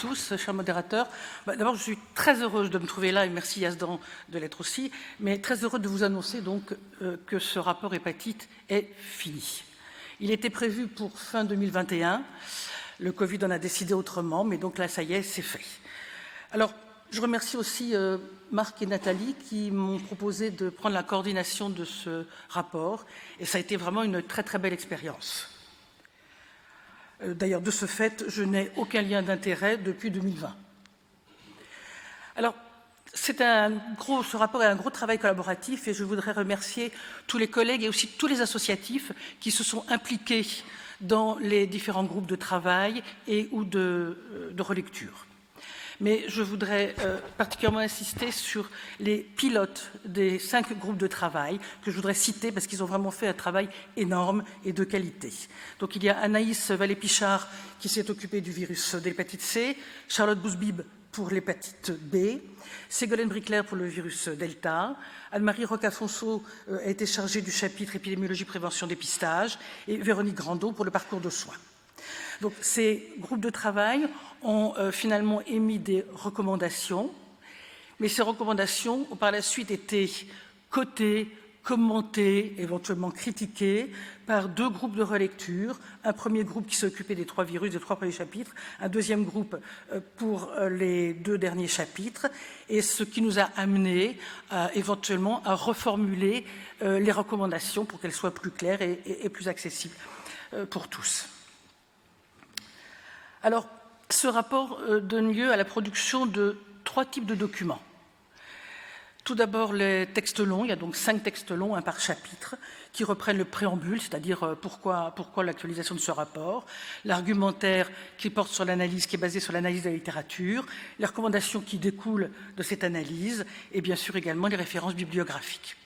Tous, chers modérateurs. D'abord, je suis très heureuse de me trouver là, et merci Yazdan de l'être aussi, mais très heureuse de vous annoncer donc que ce rapport hépatite est fini. Il était prévu pour fin 2021, le Covid en a décidé autrement, mais donc là, ça y est, c'est fait. Alors, je remercie aussi Marc et Nathalie qui m'ont proposé de prendre la coordination de ce rapport, et ça a été vraiment une très très belle expérience. D'ailleurs, de ce fait, je n'ai aucun lien d'intérêt depuis 2020. Alors, ce rapport est un gros travail collaboratif et je voudrais remercier tous les collègues et aussi tous les associatifs qui se sont impliqués dans les différents groupes de travail et ou de relecture. Mais je voudrais particulièrement insister sur les pilotes des 5 groupes de travail que je voudrais citer parce qu'ils ont vraiment fait un travail énorme et de qualité. Donc il y a Anaïs Vallée-Pichard qui s'est occupée du virus de l'hépatite C, Charlotte Bouzbib pour l'hépatite B, Ségolène Bricler pour le virus Delta, Anne-Marie Rocafonso a été chargée du chapitre épidémiologie, prévention, dépistage et Véronique Grandot pour le parcours de soins. Donc, ces groupes de travail ont finalement émis des recommandations, mais ces recommandations ont par la suite été cotées, commentées, éventuellement critiquées par 2 groupes de relecture. Un premier groupe qui s'est occupé des 3 virus, des 3 premiers chapitres, un deuxième groupe pour les 2 derniers chapitres, et ce qui nous a amené éventuellement à reformuler les recommandations pour qu'elles soient plus claires et plus accessibles pour tous. Alors, ce rapport donne lieu à la production de 3 types de documents. Tout d'abord, les textes longs. Il y a donc 5 textes longs, un par chapitre, qui reprennent le préambule, c'est-à-dire pourquoi l'actualisation de ce rapport, l'argumentaire qui porte sur l'analyse, qui est basé sur l'analyse de la littérature, les recommandations qui découlent de cette analyse, et bien sûr également les références bibliographiques.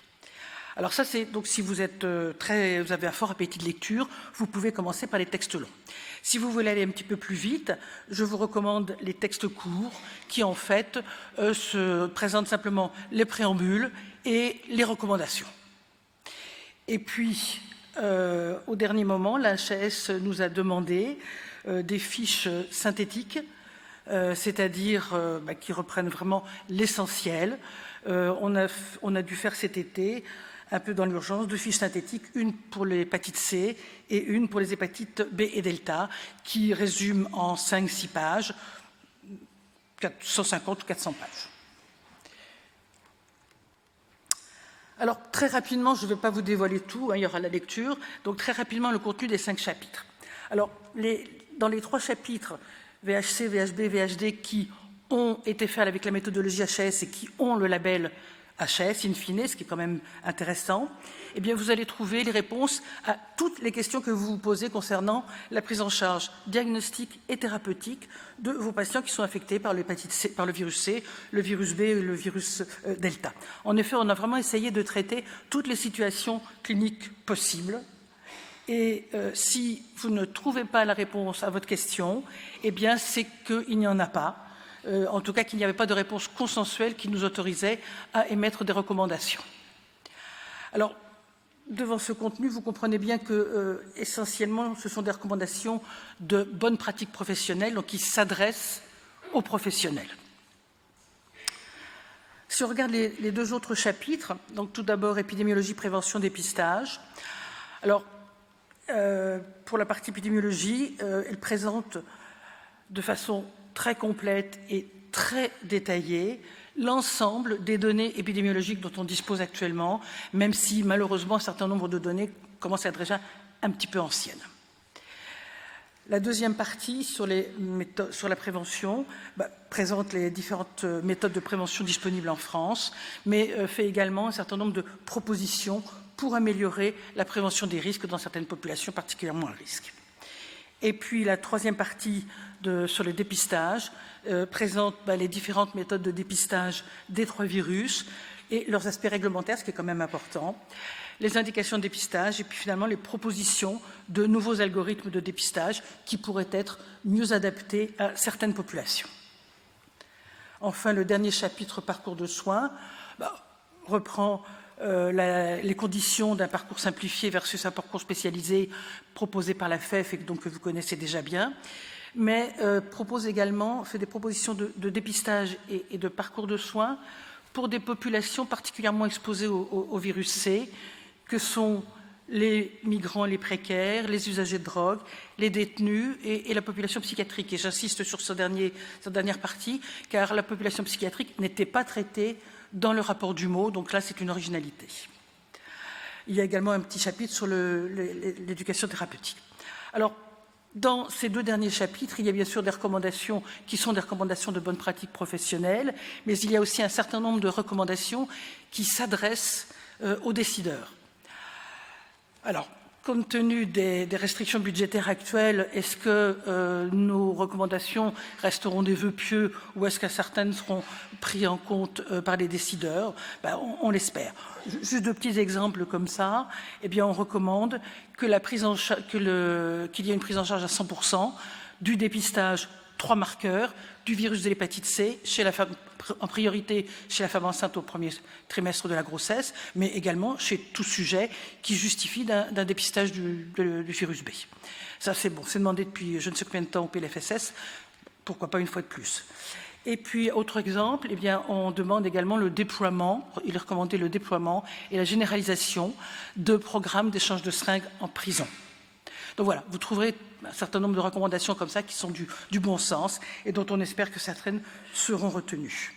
Alors ça, c'est donc si vous avez un fort appétit de lecture, vous pouvez commencer par les textes longs. Si vous voulez aller un petit peu plus vite, je vous recommande les textes courts qui, en fait, se présentent simplement les préambules et les recommandations. Et puis, au dernier moment, la HAS nous a demandé des fiches synthétiques, c'est-à-dire qui reprennent vraiment l'essentiel. On a dû faire cet été, un peu dans l'urgence, 2 fiches synthétiques, une pour l'hépatite C et une pour les hépatites B et delta, qui résument en 5-6 pages, 150 ou 400 pages. Alors, très rapidement, je ne vais pas vous dévoiler tout, il y aura la lecture, donc très rapidement le contenu des 5 chapitres. Alors, dans les 3 chapitres, VHC, VHB, VHD, qui ont été faits avec la méthodologie HAS et qui ont le label HAS, in fine, ce qui est quand même intéressant, eh bien, vous allez trouver les réponses à toutes les questions que vous vous posez concernant la prise en charge diagnostique et thérapeutique de vos patients qui sont affectés par l'hépatite C, par le virus C, le virus B et le virus Delta. En effet, on a vraiment essayé de traiter toutes les situations cliniques possibles. Et si vous ne trouvez pas la réponse à votre question, eh bien, c'est qu'il n'y en a pas. En tout cas qu'il n'y avait pas de réponse consensuelle qui nous autorisait à émettre des recommandations. Alors, devant ce contenu, vous comprenez bien que, essentiellement, ce sont des recommandations de bonnes pratiques professionnelles, donc qui s'adressent aux professionnels. Si on regarde les 2 autres chapitres, donc tout d'abord épidémiologie, prévention, dépistage. Alors, pour la partie épidémiologie, elle présente de façon très complète et très détaillée l'ensemble des données épidémiologiques dont on dispose actuellement, même si malheureusement un certain nombre de données commencent à être déjà un petit peu anciennes. La deuxième partie sur la prévention présente les différentes méthodes de prévention disponibles en France, mais fait également un certain nombre de propositions pour améliorer la prévention des risques dans certaines populations particulièrement à risque. Et puis la troisième partie sur le dépistage présente les différentes méthodes de dépistage des 3 virus et leurs aspects réglementaires, ce qui est quand même important, les indications de dépistage et puis finalement les propositions de nouveaux algorithmes de dépistage qui pourraient être mieux adaptés à certaines populations. Enfin, le dernier chapitre, parcours de soins, reprend les conditions d'un parcours simplifié versus un parcours spécialisé proposé par la FEF et donc que vous connaissez déjà bien. mais fait des propositions de dépistage et de parcours de soins pour des populations particulièrement exposées au virus C, que sont les migrants, les précaires, les usagers de drogue, les détenus et la population psychiatrique. Et j'insiste sur cette dernière partie, car la population psychiatrique n'était pas traitée dans le rapport Dumeau, donc là c'est une originalité. Il y a également un petit chapitre sur l'éducation thérapeutique. Alors, dans ces 2 derniers chapitres, il y a bien sûr des recommandations qui sont des recommandations de bonnes pratiques professionnelles, mais il y a aussi un certain nombre de recommandations qui s'adressent aux décideurs. Alors, compte tenu des restrictions budgétaires actuelles, est-ce que nos recommandations resteront des vœux pieux ou est-ce que certaines seront prises en compte par les décideurs? On l'espère. Juste 2 petits exemples comme ça. Eh bien, on recommande que qu'il y ait une prise en charge à 100% du dépistage 3 marqueurs du virus de l'hépatite C en priorité chez la femme enceinte au premier trimestre de la grossesse, mais également chez tout sujet qui justifie d'un dépistage du virus B. Ça, c'est bon, c'est demandé depuis je ne sais combien de temps au PLFSS, pourquoi pas une fois de plus. Et puis, autre exemple, eh bien, on demande également il est recommandé le déploiement et la généralisation de programmes d'échange de seringues en prison. Donc voilà, vous trouverez un certain nombre de recommandations comme ça qui sont du bon sens et dont on espère que certaines seront retenues.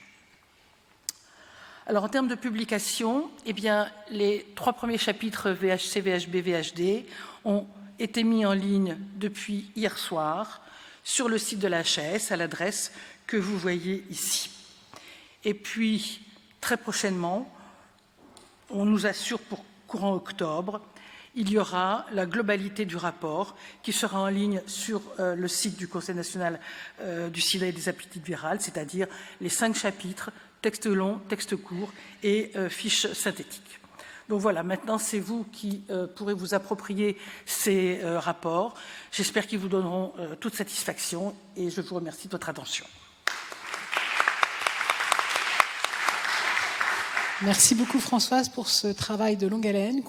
Alors en termes de publication, eh bien, les 3 premiers chapitres VHC, VHB, VHD ont été mis en ligne depuis hier soir sur le site de la HAS à l'adresse que vous voyez ici. Et puis, très prochainement, on nous assure pour courant octobre, il y aura la globalité du rapport qui sera en ligne sur le site du Conseil national du sida et des hépatites virales, c'est-à-dire les 5 chapitres, texte long, texte court et fiches synthétiques. Donc voilà, maintenant c'est vous qui pourrez vous approprier ces rapports. J'espère qu'ils vous donneront toute satisfaction et je vous remercie de votre attention. Merci beaucoup Françoise pour ce travail de longue haleine.